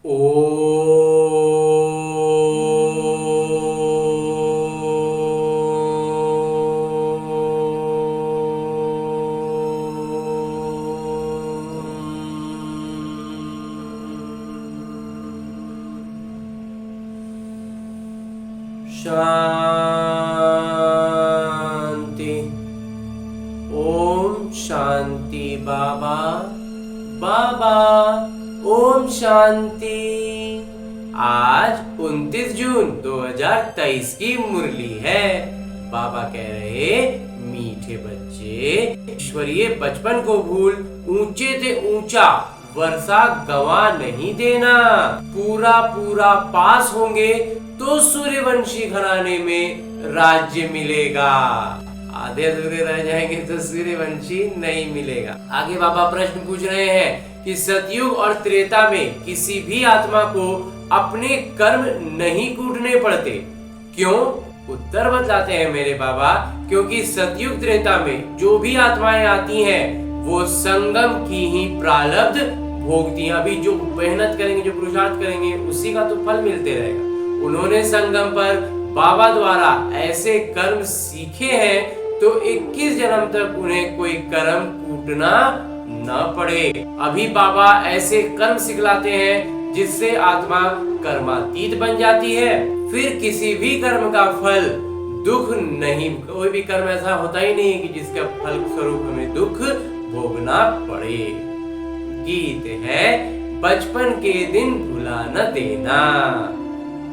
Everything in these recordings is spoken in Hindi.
ओ शांति। ओम शांति। बाबा बाबा ओम शांति। आज 29 जून 2023 की मुरली है। बाबा कह रहे, मीठे बच्चे, ईश्वरीय बचपन को भूल ऊंचे से ऊंचा वर्षा गवा नहीं देना। पूरा पूरा पास होंगे तो सूर्यवंशी घराने में राज्य मिलेगा। आधे अधूरे रह जाएंगे तो सूर्यवंशी नहीं मिलेगा। आगे बाबा प्रश्न पूछ रहे हैं कि सतयुग और त्रेता में किसी भी आत्मा को अपने कर्म नहीं कूटने पड़ते, क्यों? उत्तर बतलाते हैं मेरे बाबा, क्योंकि सतयुग त्रेता में जो भी आत्माएं आती हैं वो संगम की ही प्रारब्ध भोगती हैं। अभी जो मेहनत करेंगे, जो पुरुषार्थ करेंगे, उसी का तो फल मिलते रहेगा। उन्होंने संगम पर बाबा द्वारा ऐसे कर्म सीखे हैं तो 21 जन्म तक उन्हें कोई कर्म कूटना न पड़े। अभी बाबा ऐसे कर्म सिखलाते हैं जिससे आत्मा कर्मातीत बन जाती है। फिर किसी भी कर्म का फल दुख नहीं, कोई भी कर्म ऐसा होता ही नहीं कि जिसका फल स्वरूप हमें दुख भोगना पड़े। गीत है, बचपन के दिन भुला न देना।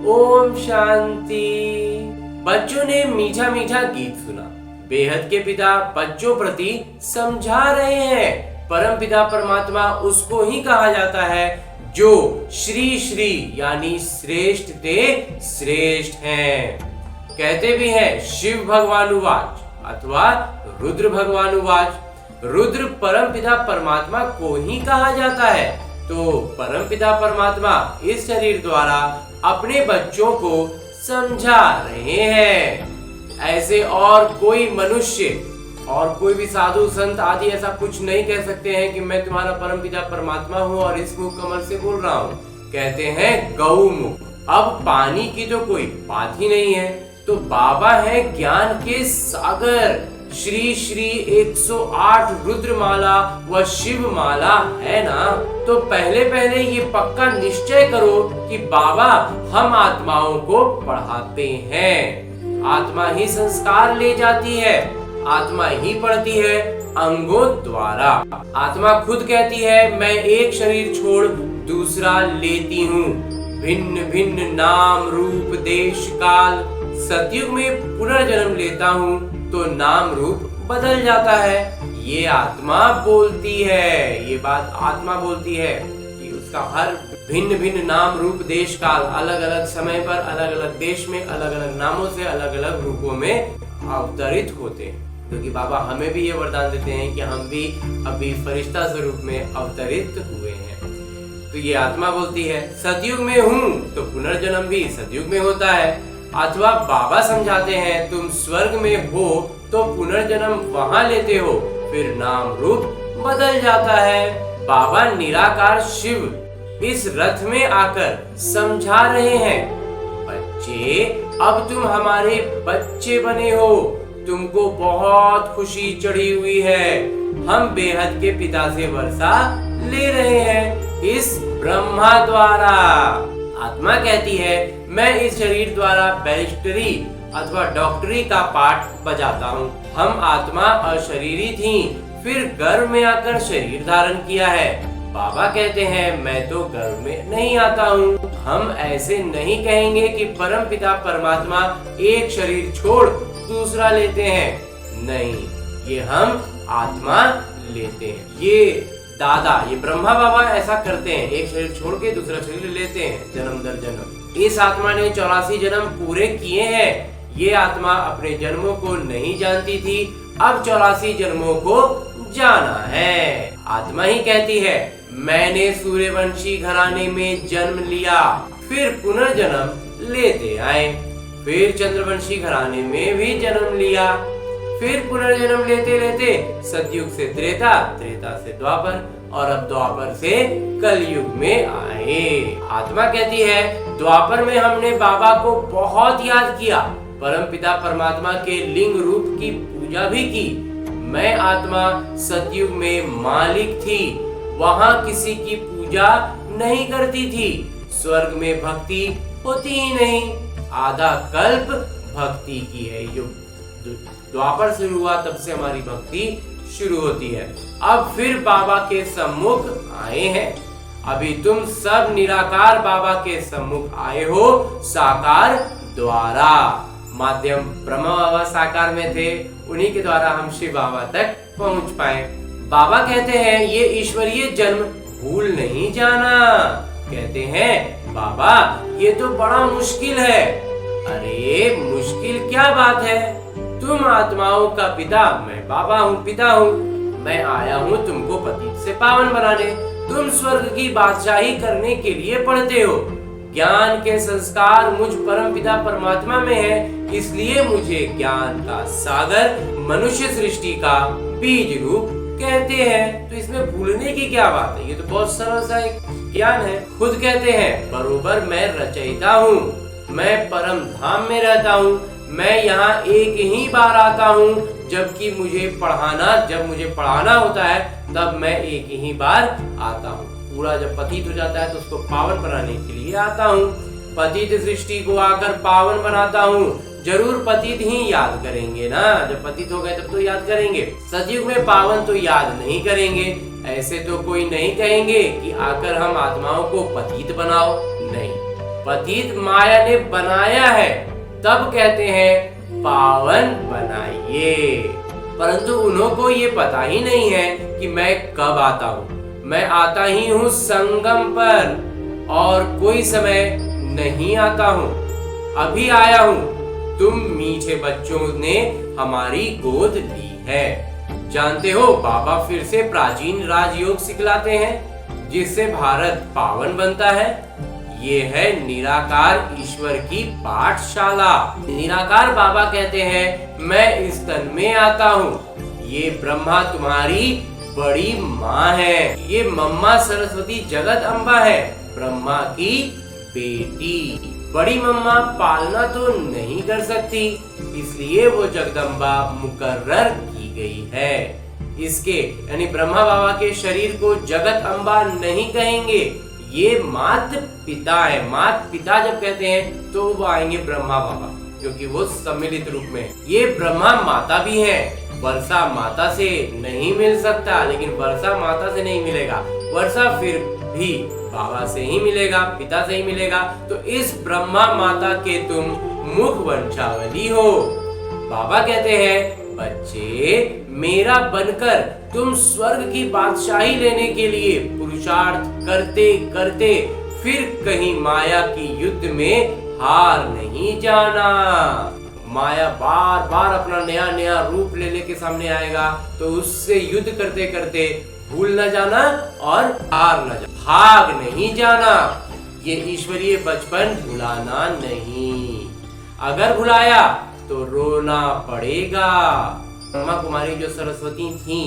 ओम शांति। बच्चों ने मीठा मीठा गीत सुना। बेहद के पिता बच्चों प्रति समझा रहे हैं। परम पिता परमात्मा उसको ही कहा जाता है जो श्री श्री यानी श्रेष्ठ ते श्रेष्ठ हैं। कहते भी हैं शिव भगवानुवाच अथवा रुद्र भगवानुवाच। रुद्र परम पिता परमात्मा को ही कहा जाता है। तो परम पिता परमात्मा इस शरीर द्वारा अपने बच्चों को समझा रहे हैं। ऐसे और कोई मनुष्य और कोई भी साधु संत आदि ऐसा कुछ नहीं कह सकते हैं कि मैं तुम्हारा परम पिता परमात्मा हूँ और इस मुख कमल से बोल रहा हूँ। कहते हैं गौमुख। अब पानी की तो कोई बात ही नहीं है, तो बाबा है ज्ञान के सागर। श्री श्री 108 रुद्र माला व शिव माला है ना, तो पहले पहले ये पक्का निश्चय करो कि बाबा हम आत्माओं को पढ़ाते हैं। आत्मा ही संस्कार ले जाती है, आत्मा ही पढ़ती है अंगों द्वारा। आत्मा खुद कहती है मैं एक शरीर छोड़ दूसरा लेती हूँ। भिन्न भिन्न नाम रूप देश काल। सतयुग में पुनर्जन्म लेता हूँ तो नाम रूप बदल जाता है। ये आत्मा बोलती है, ये बात आत्मा बोलती है कि उसका हर भिन्न भिन्न नाम रूप देश काल, अलग अलग समय पर अलग अलग देश में अलग अलग नामों से अलग अलग रूपों में अवतरित होते हैं। क्योंकि बाबा हमें भी ये वरदान देते हैं कि हम भी अभी फरिश्ता स्वरूप में अवतरित हुए हैं। तो ये आत्मा बोलती है सतयुग में हूँ तो पुनर्जन्म भी सतयुग में होता है। अथवा बाबा समझाते हैं तुम स्वर्ग में हो तो पुनर्जन्म वहां लेते हो, फिर नाम रूप बदल जाता है। बाबा निराकार शिव इस रथ में आकर समझा रहे हैं, बच्चे अब तुम हमारे बच्चे बने हो, तुमको बहुत खुशी चढ़ी हुई है। हम बेहद के पिता से वर्षा ले रहे हैं इस ब्रह्मा द्वारा। आत्मा कहती है मैं इस शरीर द्वारा बैरिस्टरी अथवा डॉक्टरी का पाठ बजाता हूँ। हम आत्मा अशरीरी थी, फिर गर्भ में आकर शरीर धारण किया है। बाबा कहते हैं मैं तो गर्भ में नहीं आता हूँ। हम ऐसे नहीं कहेंगे कि परम पिता परमात्मा एक शरीर छोड़ दूसरा लेते हैं। नहीं, ये हम आत्मा लेते हैं। ये दादा, ये ब्रह्मा बाबा ऐसा करते हैं, एक शरीर छोड़ के दूसरा शरीर लेते हैं जन्म दर जन्म। इस आत्मा ने 84 जन्म पूरे किए हैं। ये आत्मा अपने जन्मों को नहीं जानती थी, अब 84 जन्मों को जाना है। आत्मा ही कहती है मैंने सूर्यवंशी घराने में जन्म लिया, फिर पुनर्जन्म लेते आए। फिर चंद्रवंशी घराने में भी जन्म लिया, फिर पुनर्जन्म लेते लेते सतयुग से त्रेता, त्रेता से द्वापर, और अब द्वापर से कलयुग में आए। आत्मा कहती है द्वापर में हमने बाबा को बहुत याद किया, परमपिता परमात्मा के लिंग रूप की पूजा भी की। मैं आत्मा सतयुग में मालिक थी, वहां किसी की पूजा नहीं करती थी। स्वर्ग में भक्ति होती ही नहीं, आधा कल्प भक्ति की है। जो द्वापर शुरू हुआ तब से हमारी भक्ति शुरू होती है। अब फिर बाबा के सम्मुख आए हैं। अभी तुम सब निराकार बाबा के सम्मुख आए हो साकार द्वारा। माध्यम ब्रह्मा बाबा साकार में थे, उन्हीं के द्वारा हम शिव बाबा तक पहुंच पाए। बाबा कहते हैं ये ईश्वरीय जन्म भूल नहीं जाना। कहते हैं बाबा ये तो बड़ा मुश्किल है। अरे मुश्किल क्या बात है, तुम आत्माओं का पिता, मैं बाबा हूँ, पिता हूँ। मैं आया हूँ तुमको पतित से पावन बनाने। तुम स्वर्ग की बादशाही करने के लिए पढ़ते हो। ज्ञान के संस्कार मुझ परम पिता परमात्मा में है, इसलिए मुझे ज्ञान का सागर मनुष्य सृष्टि का बीज रूप कहते हैं। तो इसमें भूलने की क्या बात है, ये तो बहुत सरल सा एक ज्ञान है। खुद कहते हैं बरोबर मैं रचयिता हूँ, मैं परम धाम में रहता हूँ। मैं यहाँ एक ही बार आता हूँ, जबकि जब मुझे पढ़ाना होता है तब मैं एक ही बार आता हूँ। पूरा जब पतित हो जाता है तो उसको पावन बनाने के लिए आता हूँ। पतित सृष्टि को आकर पावन बनाता हूँ। जरूर पतित ही याद करेंगे ना, जब पतित हो गए तब तो याद करेंगे। सतयुग में पावन तो याद नहीं करेंगे। ऐसे तो कोई नहीं कहेंगे कि आकर हम आत्माओं को पतित बनाओ, नहीं। पतित माया ने बनाया है, तब कहते हैं पावन बनाइए। परंतु उन्हों को ये पता ही नहीं है कि मैं कब आता हूँ। मैं आता ही हूँ संगम पर, और कोई समय नहीं आता हूँ। अभी आया हूँ। तुम मीठे बच्चों ने हमारी गोद ली है। जानते हो बाबा फिर से प्राचीन राजयोग सिखलाते हैं, जिससे भारत पावन बनता है। ये है निराकार ईश्वर की पाठशाला। निराकार बाबा कहते हैं मैं इस तन में आता हूँ। ये ब्रह्मा तुम्हारी बड़ी माँ है। ये मम्मा सरस्वती जगत अम्बा है, ब्रह्मा की बेटी। बड़ी मम्मा पालना तो नहीं कर सकती, इसलिए वो जगदम्बा मुकर्रर की गई है। इसके यानी ब्रह्मा बाबा के शरीर को जगत अम्बा नहीं कहेंगे, ये मात पिता है। मात पिता जब कहते हैं तो वो आएंगे ब्रह्मा बाबा, क्योंकि वो सम्मिलित रूप में। ये ब्रह्मा माता भी है। वर्षा माता से नहीं मिल सकता, लेकिन वर्षा माता से नहीं मिलेगा। वर्षा फिर भी बाबा से ही मिलेगा, पिता से ही मिलेगा। तो इस ब्रह्मा माता के तुम मुख वंशावली हो। बाबा कहते हैं बच्चे मेरा बनकर तुम स्वर्ग की बादशाही लेने के लिए पुरुषार्थ करते करते फिर कहीं माया की युद्ध में हार नहीं जाना। माया बार बार अपना नया नया रूप ले लेके सामने आएगा, तो उससे युद्ध करते करते भूल न जाना और हार न जाना, भाग नहीं जाना। ये ईश्वरीय बचपन भुलाना नहीं। अगर भुलाया तो रोना पड़ेगा। ब्रह्मा कुमारी जो सरस्वती थी,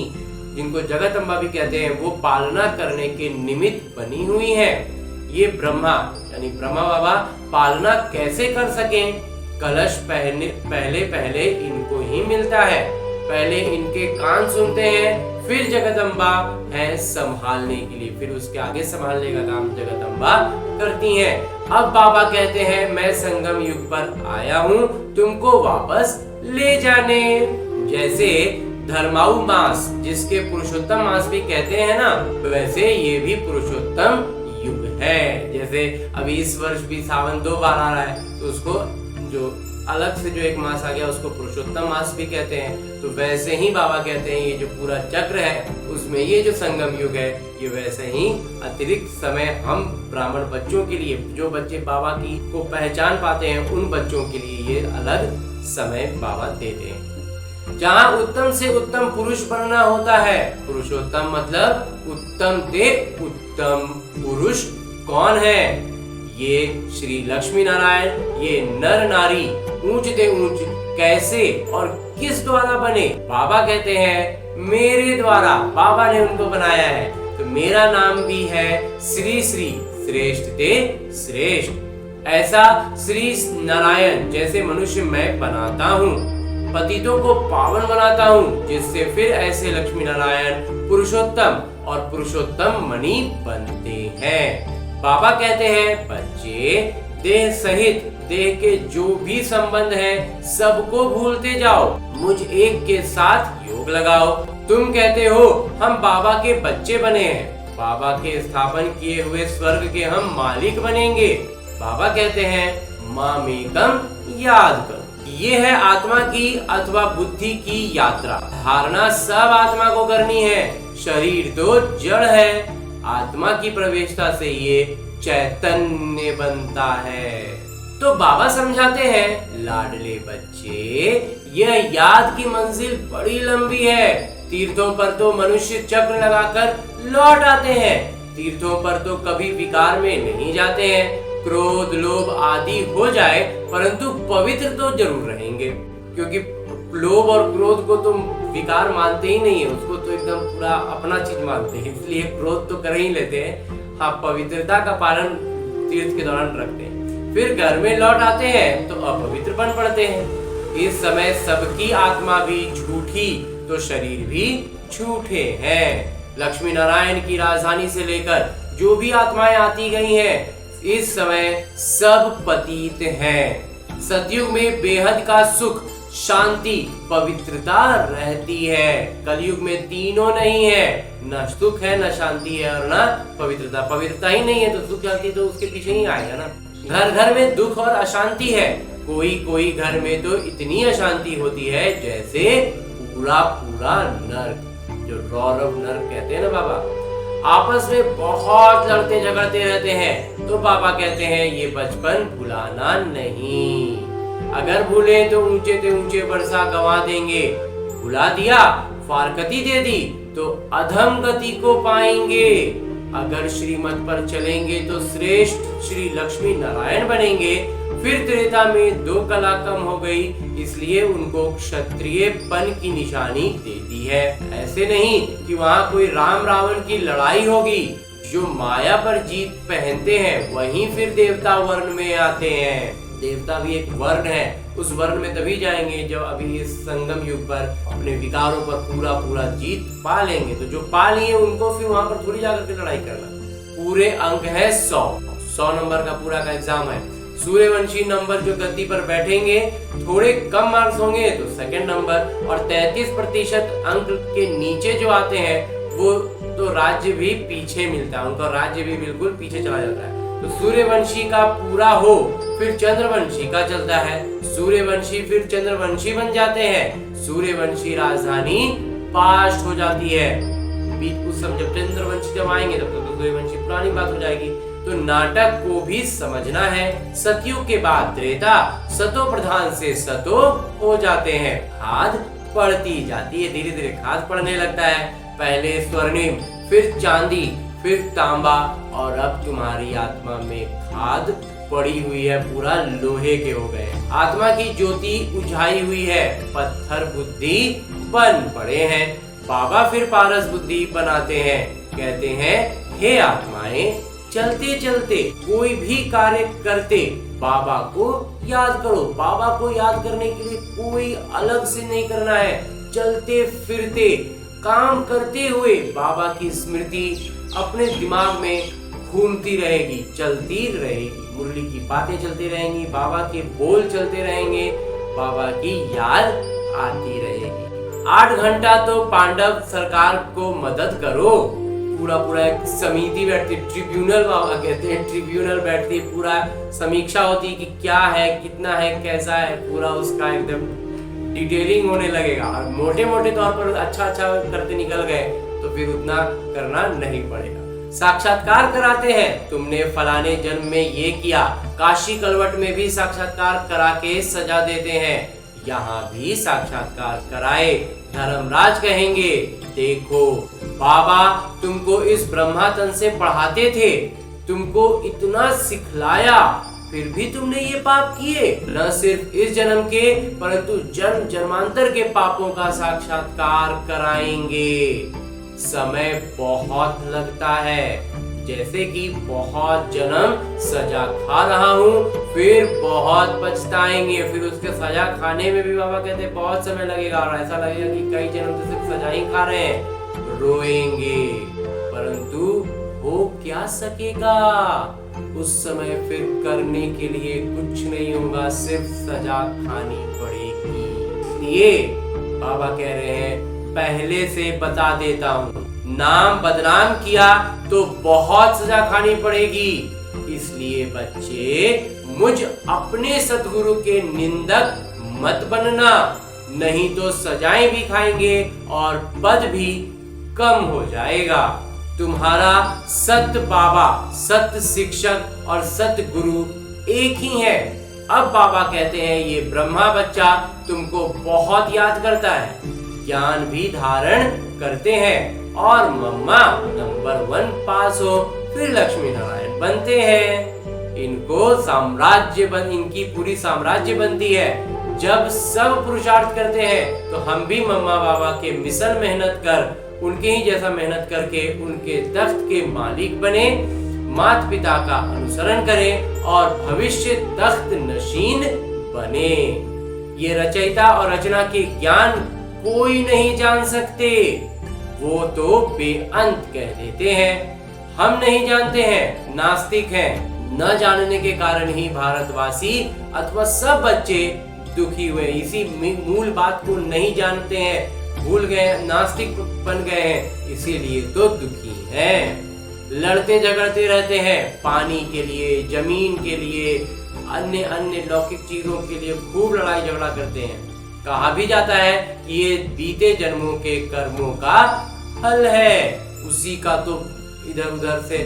जिनको जगत अम्बा भी कहते हैं, वो पालना करने के निमित्त बनी हुई है। ये ब्रह्मा यानी ब्रह्मा बाबा पालना कैसे कर सकें? कलश पहले इनको ही मिलता है। पहले इनके कान सुनते हैं, फिर जगदम्बा है संभालने के लिए, फिर उसके आगे संभालने का काम जगदम्बा करती हैं। अब बाबा कहते हैं मैं संगम युग पर आया हूँ तुमको वापस ले जाने। जैसे धर्माऊ मास, जिसके पुरुषोत्तम मास भी कहते हैं ना, वैसे ये भी पुरुषोत्तम युग है। जैसे अभी इस वर्ष भी सावन 2 बार आ रहा है, तो उसको जो अलग से जो एक मास आ गया उसको पुरुषोत्तम मास भी कहते हैं। तो वैसे ही बाबा कहते हैं ये जो पूरा चक्र है उसमें ये जो संगम युग है, ये वैसे ही अतिरिक्त समय हम ब्राह्मण बच्चों के लिए, जो बच्चे बाबा की को पहचान पाते हैं, उन बच्चों के लिए ये अलग समय बाबा देते हैं। जहाँ उत्तम से उत्तम पुरुष बनना होता है, पुरुषोत्तम मतलब उत्तम से उत्तम पुरुष कौन है? ये श्री लक्ष्मी नारायण, ये नर नारी ऊंच से ऊंच कैसे और किस द्वारा बने? बाबा कहते हैं मेरे द्वारा। बाबा ने उनको बनाया है। तो मेरा नाम भी है श्री श्री, श्रेष्ठ ते श्रेष्ठ। ऐसा श्री नारायण जैसे मनुष्य मैं बनाता हूँ, पतितों को पावन बनाता हूँ, जिससे फिर ऐसे लक्ष्मी नारायण पुरुषोत्तम और पुरुषोत्तम मणि बनते हैं। बाबा कहते हैं, बच्चे देह सहित देह के जो भी संबंध है सबको भूलते जाओ, मुझ एक के साथ योग लगाओ। तुम कहते हो हम बाबा के बच्चे बने हैं, बाबा के स्थापन किए हुए स्वर्ग के हम मालिक बनेंगे। बाबा कहते हैं, मामेकम याद करो। ये है आत्मा की अथवा बुद्धि की यात्रा। धारणा सब आत्मा को करनी है, शरीर तो जड़ है। आत्मा की प्रवेशता से ये चैतन्य बनता है। तो बाबा समझाते हैं, लाडले बच्चे, यह याद की मंजिल बड़ी लंबी है। तीर्थों पर तो मनुष्य चक्र लगाकर लौट आते हैं, तीर्थों पर तो कभी विकार में नहीं जाते हैं। क्रोध लोभ आदि हो जाए परंतु पवित्र तो जरूर रहेंगे, क्योंकि लोभ और क्रोध को तुम विकार मानते ही नहीं है, उसको तो एकदम पूरा अपना चीज मानते हैं, इसलिए क्रोध तो कर ही लेते हैं। हाँ, पवित्रता का पालन तीर्थ के दौरान रखते हैं, फिर घर में लौट आते हैं तो अपवित्र बन पड़ते हैं। इस समय सबकी आत्मा भी झूठी तो शरीर भी झूठे हैं। लक्ष्मी नारायण की राजधानी से लेकर जो भी आत्माएं आती गई हैं, इस समय सब पतित हैं। सतयुग में बेहद का सुख, शांति, पवित्रता रहती है। कलयुग में तीनों नहीं है, न सुख है, न शांति है और न पवित्रता। पवित्रता ही नहीं है तो सुख शांति तो उसके पीछे ही आएगा ना। घर घर में दुख और अशांति है। कोई कोई घर में तो इतनी अशांति होती है जैसे पूरा पूरा नर्क, जो रौरव नर्क कहते हैं ना बाबा। आपस में बहुत लड़ते झगड़ते रहते हैं। तो बाबा कहते हैं, ये बचपन भुलाना नहीं। अगर भूले तो ऊंचे से ऊंचे वर्षा गंवा देंगे, भुला दिया, फारकती दे दी तो अधम गति को पाएंगे। अगर श्रीमत पर चलेंगे तो श्रेष्ठ श्री लक्ष्मी नारायण बनेंगे। फिर त्रेता में 2 कला कम हो गई, इसलिए उनको क्षत्रियपन की निशानी दे दी है। ऐसे नहीं कि वहाँ कोई राम रावण की लड़ाई होगी। जो माया पर जीत पहनते हैं वहीं फिर देवता वर्ण में आते हैं। देवता भी एक वर्ण है, उस वर्ण में तभी जाएंगे जब अभी इस संगम युग पर अपने विकारों पर पूरा पूरा जीत पा लेंगे। तो जो पा लिए उनको फिर वहां पर थोड़ी जाकर के लड़ाई करना। पूरे अंक है 100 नंबर का पूरा का एग्जाम है। सूर्यवंशी नंबर जो गद्दी पर बैठेंगे, थोड़े कम मार्क्स होंगे तो सेकंड नंबर, और 33% अंक के नीचे जो आते हैं वो तो राज्य भी पीछे मिलता है, उनका राज्य भी बिल्कुल पीछे चला जाता है। तो सूर्यवंशी का पूरा हो फिर चंद्रवंशी का चलता है, सूर्यवंशी फिर चंद्रवंशी बन जाते हैं। सूर्यवंशी राजधानी पास्ट हो जाती है। कुछ समय जब चंद्रवंशी जब आएंगे तब तो सूर्यवंशी पुरानी बात हो जाएगी। तो नाटक को भी समझना है। सतयुग के बाद त्रेता, सतो प्रधान से सतो हो जाते हैं। खाद पड़ती जाती है, धीरे धीरे खाद पड़ने लगता है। पहले स्वर्णिम, फिर चांदी, फिर तांबा, और अब तुम्हारी आत्मा में खाद पड़ी हुई है, पूरा लोहे के हो गए। आत्मा की ज्योति उझाई हुई है, पत्थर बुद्धि बन पड़े हैं। बाबा फिर पारस बुद्धि बनाते हैं। कहते हैं, हे आत्माएं, चलते चलते कोई भी कार्य करते बाबा को याद करो। बाबा को याद करने के लिए कोई अलग से नहीं करना है। चलते फिरते काम करते हुए बाबा की स्मृति अपने दिमाग में घूमती रहेगी, चलती रहेगी। मुरली की बातें चलती रहेंगी, बाबा के बोल चलते रहेंगे, बाबा की याद आती रहेगी। 8 घंटा तो पांडव सरकार को मदद करो। पूरा पूरा एक समिति बैठती, ट्रिब्यूनल बाबा कहते हैं, ट्रिब्यूनल बैठती, पूरा समीक्षा होती कि क्या है, कितना है, कैसा है, पूरा उसका एकदम डिटेलिंग होने लगेगा। और मोटे मोटे तौर पर अच्छा करते निकल गए तो फिर उतना करना नहीं पड़ेगा। साक्षात्कार कराते हैं, तुमने फलाने जन्म में ये किया। काशी कलवट में भी साक्षात्कार करा के सजा देते हैं, यहाँ भी साक्षात्कार कराए। धर्मराज कहेंगे, देखो बाबा तुमको इस ब्रह्मा तन से पढ़ाते थे, तुमको इतना सिखलाया, फिर भी तुमने ये पाप किए। न सिर्फ इस जन्म के परंतु जन्म जन्मांतर के पापों का साक्षात्कार कराएंगे। समय बहुत लगता है। जैसे कि बहुत जन्म सजा खा रहा हूँ, फिर बहुत पछताएंगे, फिर उसके सजा खाने में भी बाबा कहते हैं बहुत समय लगेगा और ऐसा लगेगा कि कई जन्म से सिर्फ सजा ही खा रहे हैं, रोएंगे, परंतु हो क्या सकेगा। उस समय फिर करने के लिए कुछ नहीं होगा, सिर्फ सजा खानी पड़ेगी। इसलिए बाबा कह रहे हैं पहले से बता देता हूँ, नाम बदनाम किया तो बहुत सजा खानी पड़ेगी। इसलिए बच्चे मुझ अपने सद्गुरु के निंदक मत बनना, नहीं तो सजाएं भी खाएंगे और पद भी कम हो जाएगा। तुम्हारा सत्य बाबा, सत्य शिक्षक और सत्य गुरु एक ही है। अब बाबा कहते हैं ये ब्रह्मा बच्चा तुमको बहुत याद करता है, ज्ञान भी धारण करते हैं और मम्मा नंबर 1 पास हो फिर लक्ष्मी नारायण बनते हैं। इनको इनकी पूरी साम्राज्य बनती है। जब सब पुरुषार्थ करते हैं तो हम भी मम्मा बाबा के मिशन मेहनत कर, उनके ही जैसा मेहनत करके उनके तख्त के मालिक बने, माता पिता का अनुसरण करें और भविष्य तख्त नशीन बने। ये रचयिता और रचना के ज्ञान कोई नहीं जान सकते, वो तो बेअंत कह देते हैं। हम नहीं जानते हैं, नास्तिक हैं। न जानने के कारण ही भारतवासी अथवा सब बच्चे दुखी हुए, इसी मूल बात को नहीं जानते हैं, भूल गए, नास्तिक बन गए हैं, इसीलिए तो दुखी हैं। लड़ते झगड़ते रहते हैं पानी के लिए, जमीन के लिए, अन्य अन्य लौकिक चीजों के लिए खूब लड़ाई झगड़ा करते हैं। कहा भी जाता है कि ये बीते जन्मों के कर्मों का फल है, उसी का तो इधर उधर से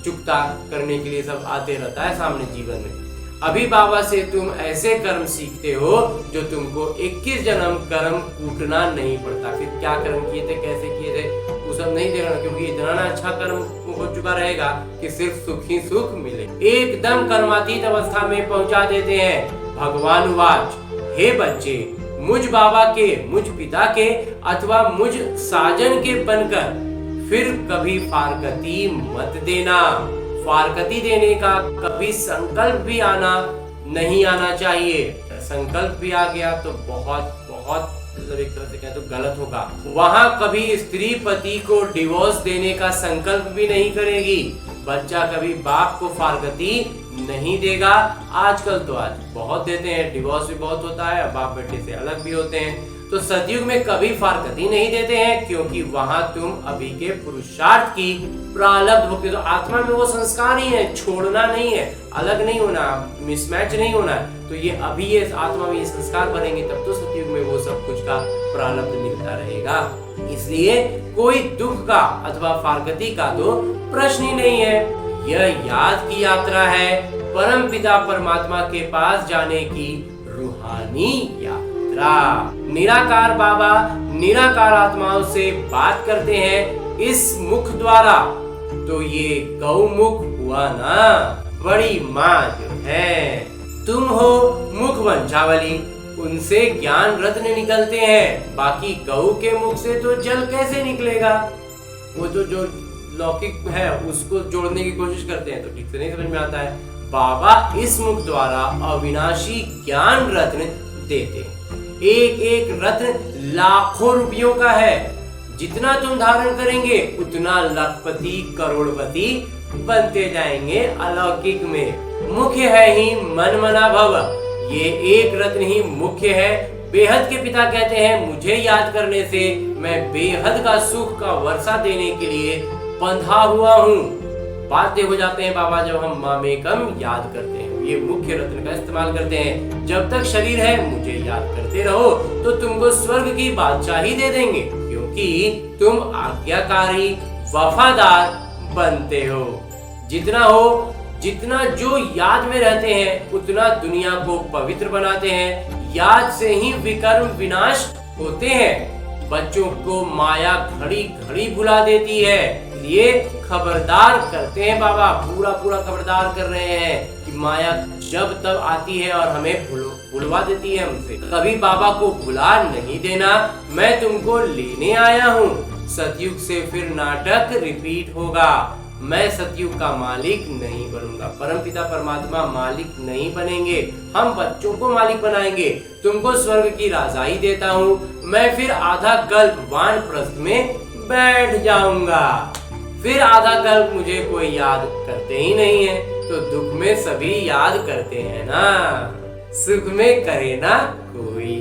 चुकता करने के लिए सब आते रहता है सामने जीवन में। अभी बाबा से तुम ऐसे कर्म सीखते हो जो तुमको 21 जन्म कर्म कूटना नहीं पड़ता। फिर क्या कर्म किए थे, कैसे किए थे, वो सब नहीं देखना, क्योंकि इतना ना अच्छा कर्म हो चुका रहेगा कि सिर्फ सुख ही सुख मिले। एकदम कर्मातीत अवस्था में पहुंचा देते हैं। भगवान वाच, हे बच्चे, मुझ बाबा के, मुझ पिता के अथवा मुझ साजन के बनकर फिर कभी फारकती मत देना। फारकती देने का कभी संकल्प भी नहीं आना चाहिए। संकल्प भी आ गया तो बहुत मतलब एक तरह से कहें तो गलत होगा। वहां कभी स्त्री पति को डिवोर्स देने का संकल्प भी नहीं करेगी। बच्चा कभी बाप को फारकती नहीं देगा। आजकल तो आज बहुत देते हैं, डिवोर्स भी बहुत होता है, बाप बेटे से अलग भी होते हैं। तो सतयुग में कभी फारकती नहीं देते हैं, क्योंकि वहां तुम अभी के पुरुषार्थ की प्रारब्ध भोगते, तो आत्मा में वो संस्कार ही है, छोड़ना नहीं है, अलग नहीं होना, मिसमैच नहीं होना। तो ये अभी ये आत्मा में ये संस्कार बनेंगे तब तो सतयुग में वो सब कुछ का प्रारब्ध मिलता रहेगा। इसलिए कोई दुख का अथवा फारकती का तो प्रश्न ही नहीं है। यह याद की यात्रा है, परम पिता परमात्मा के पास जाने की रूहानी यात्रा। निराकार बाबा निराकार आत्माओं से बात करते हैं इस मुख द्वारा, तो ये गौमुख हुआ ना, बड़ी माँ जो है। तुम हो मुख वंशावली, उनसे ज्ञान रत्न निकलते हैं, बाकी गौ के मुख से तो जल कैसे निकलेगा। वो तो जो लौकिक है उसको जोड़ने की कोशिश करते हैं तो ठीक से नहीं समझ में आता है। बाबा इस मुख द्वारा अविनाशी ज्ञान रत्न देते हैं। एक एक रत्न लाखों रुपयों का है। जितना तुम धारण करेंगे उतना लखपति करोड़पति बनते जाएंगे अलौकिक में। मुख्य है ही मन मना भव, ये एक रत्न ही मुख्य है। बेहद के पिता कहते हैं मुझे याद करने से मैं बेहद का सुख का वर्षा देने के लिए बंधा हुआ हूँ। बाध्य हो जाते हैं बाबा जब हम मामेकम याद करते हैं। ये मुख्य रत्न का इस्तेमाल करते हैं। जब तक शरीर है मुझे याद करते रहो तो तुमको स्वर्ग की बादशाही दे देंगे, क्योंकि तुम आज्ञाकारी वफादार बनते हो। जितना जो याद में रहते हैं उतना दुनिया को पवित्र बनाते हैं। याद से ही विकर्म विनाश होते हैं। बच्चों को माया घड़ी घड़ी भुला देती है। ये खबरदार करते हैं बाबा, पूरा खबरदार कर रहे हैं कि माया जब तब आती है और हमें भुलवा देती है हमसे। कभी बाबा को भुला नहीं देना। मैं तुमको लेने आया हूँ, सतयुग से फिर नाटक रिपीट होगा। मैं सतयुग का मालिक नहीं बनूंगा, परमपिता परमात्मा मालिक नहीं बनेंगे, हम बच्चों को मालिक बनाएंगे। तुमको स्वर्ग की राजाई देता हूँ, मैं फिर आधा कल्प वानप्रस्थ में बैठ जाऊंगा। फिर आधा कल्प मुझे कोई याद करते ही नहीं है, तो दुख में सभी याद करते हैं ना, सुख में करे ना कोई।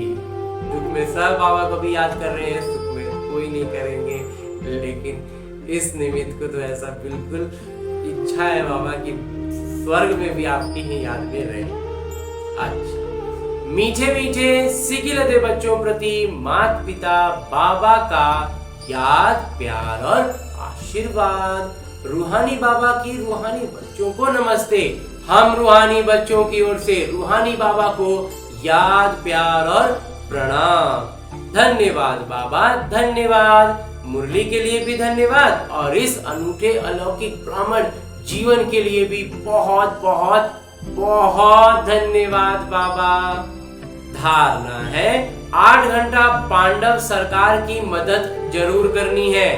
दुख में सब बाबा को भी याद कर रहे हैं, सुख में कोई नहीं करेंगे। लेकिन इस निमित्त को तो ऐसा बिल्कुल इच्छा है बाबा कि स्वर्ग में भी आपकी ही याद में रहे। अच्छा, मीठे मीठे सिकिलते बच्चों प्रति माता पिता बाबा का याद प्यार और आशीर्वाद। रूहानी बाबा की रूहानी बच्चों को नमस्ते। हम रूहानी बच्चों की ओर से रूहानी बाबा को याद प्यार और प्रणाम। धन्यवाद बाबा, धन्यवाद। मुरली के लिए भी धन्यवाद और इस अनूठे अलौकिक ब्राह्मण जीवन के लिए भी बहुत बहुत बहुत धन्यवाद बाबा। धारणा है 8 घंटा पांडव सरकार की मदद जरूर करनी है।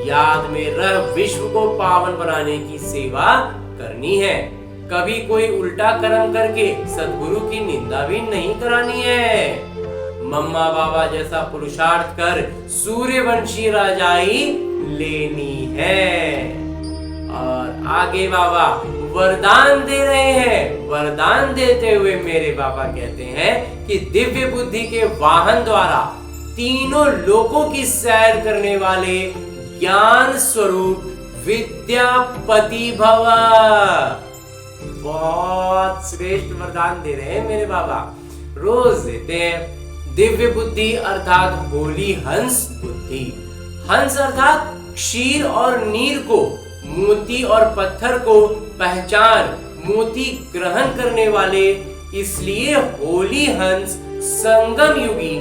याद में रह विश्व को पावन बनाने की सेवा करनी है। कभी कोई उल्टा कर्म करके सद्गुरु की निंदा भी नहीं करानी है। मम्मा बाबा जैसा पुरुषार्थ कर सूर्यवंशी राजाई लेनी है। और आगे बाबा वरदान दे रहे हैं। वरदान देते हुए मेरे बाबा कहते हैं कि दिव्य बुद्धि के वाहन द्वारा तीनों लोकों की सैर करने वाले ज्ञान स्वरूप विद्यापति भव। बहुत श्रेष्ठ वरदान दे रहे हैं मेरे बाबा, रोज देते हैं। दिव्य बुद्धि अर्थात होली हंस बुद्धि। हंस अर्थात क्षीर और नीर को, मोती और पत्थर को पहचान मोती ग्रहण करने वाले, इसलिए होली हंस संगम युगी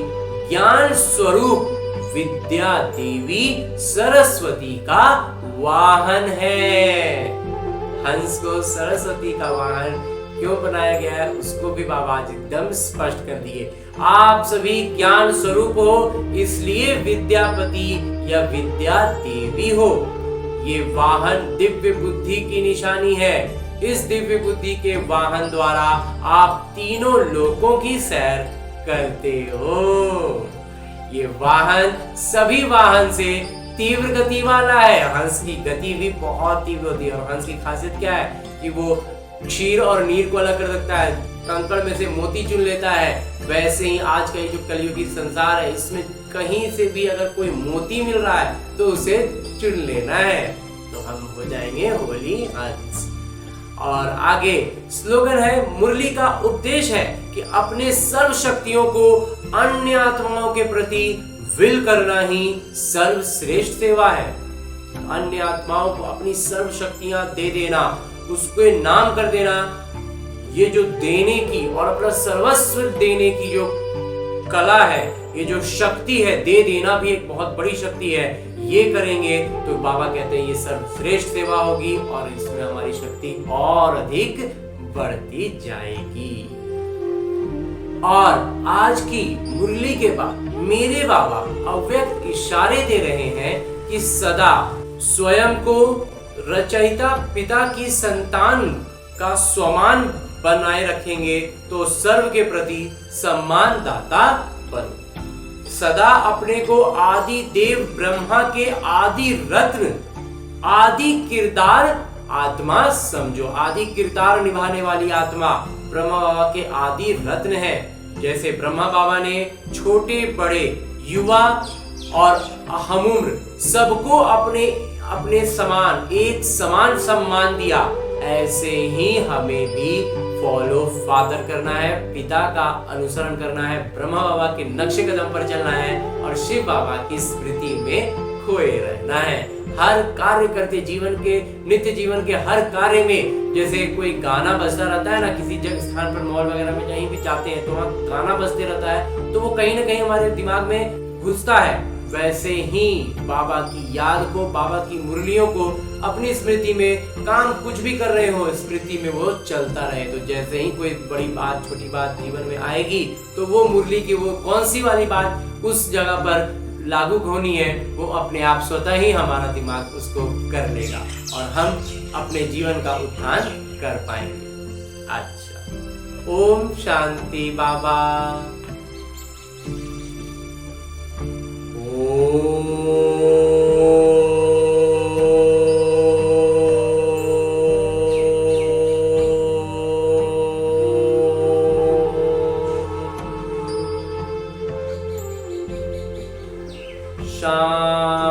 ज्ञान स्वरूप विद्या देवी सरस्वती का वाहन है। हंस को सरस्वती का वाहन क्यों बनाया गया है उसको भी बाबा आज एकदम स्पष्ट कर दिए। आप सभी ज्ञान स्वरूप हो, इसलिए विद्यापति या विद्या देवी हो। ये वाहन दिव्य बुद्धि की निशानी है। इस दिव्य बुद्धि के वाहन द्वारा आप तीनों लोकों की सैर करते हो। ये वाहन सभी वाहन से तीव्र गति वाला है। हंस की गति भी बहुत तीव्र होती है और हंस की खासियत क्या है कि वो क्षीर और नीर को अलग कर सकता है, कंकड़ में से मोती चुन लेता है। वैसे ही आज का जो कलयुगी संसार है, इसमें कहीं से भी अगर कोई मोती मिल रहा है तो उसे चुन लेना है, तो हम हो जाएंगे होली हंस। और आगे स्लोगन है, मुरली का उपदेश है कि अपने सर्व शक्तियों को अन्य आत्माओं के प्रति विल करना ही सर्वश्रेष्ठ सेवा है। अन्य आत्माओं को अपनी सर्व शक्तियां दे देना, उसको नाम कर देना, ये जो देने की और अपना सर्वस्व देने की जो कला है, ये जो शक्ति है, दे देना भी एक बहुत बड़ी शक्ति है। ये करेंगे तो बाबा कहते हैं ये सर्वश्रेष्ठ सेवा होगी और इसमें हमारी शक्ति और अधिक बढ़ती जाएगी। और आज की मुरली के बाद मेरे बाबा अव्यक्त इशारे दे रहे हैं कि सदा स्वयं को रचयिता पिता की संतान का स्वमान बनाए रखेंगे तो सर्व के प्रति सम्मान दाता बनो। सदा अपने को आदि देव ब्रह्मा के आदि रत्न, आदि किरदार आत्मा समझो। आदि किरदार निभाने वाली आत्मा ब्रह्मा बाबा के आदि रत्न है। जैसे ब्रह्मा बाबा ने छोटे बड़े युवा और हमूम्र सबको अपने अपने समान एक समान सम्मान दिया, ऐसे ही हमें भी फॉलो फादर करना है, पिता का अनुसरण करना है, ब्रह्मा बाबा के नक्शे कदम पर चलना है और शिव बाबा की स्मृति में खोए रहना है। हर कार्य करते जीवन के नित्य जीवन के हर कार्य में, जैसे कोई गाना बजता रहता है ना, किसी जगह स्थान पर मॉल वगैरह में कहीं भी जाते हैं तो वहाँ गाना बजते रहता है तो वो कहीं ना कहीं हमारे दिमाग में घुसता है। वैसे ही बाबा की याद को, बाबा की मुरलियों को अपनी स्मृति में, काम कुछ भी कर रहे हो स्मृति में वो चलता रहे। तो जैसे ही कोई बड़ी बात छोटी बात जीवन में आएगी तो वो मुरली की वो कौन सी वाली बात उस जगह पर लागू होनी है वो अपने आप स्वतः ही हमारा दिमाग उसको कर लेगा और हम अपने जीवन का उत्थान कर पाएंगे। अच्छा, ओम शांति बाबा। शांति।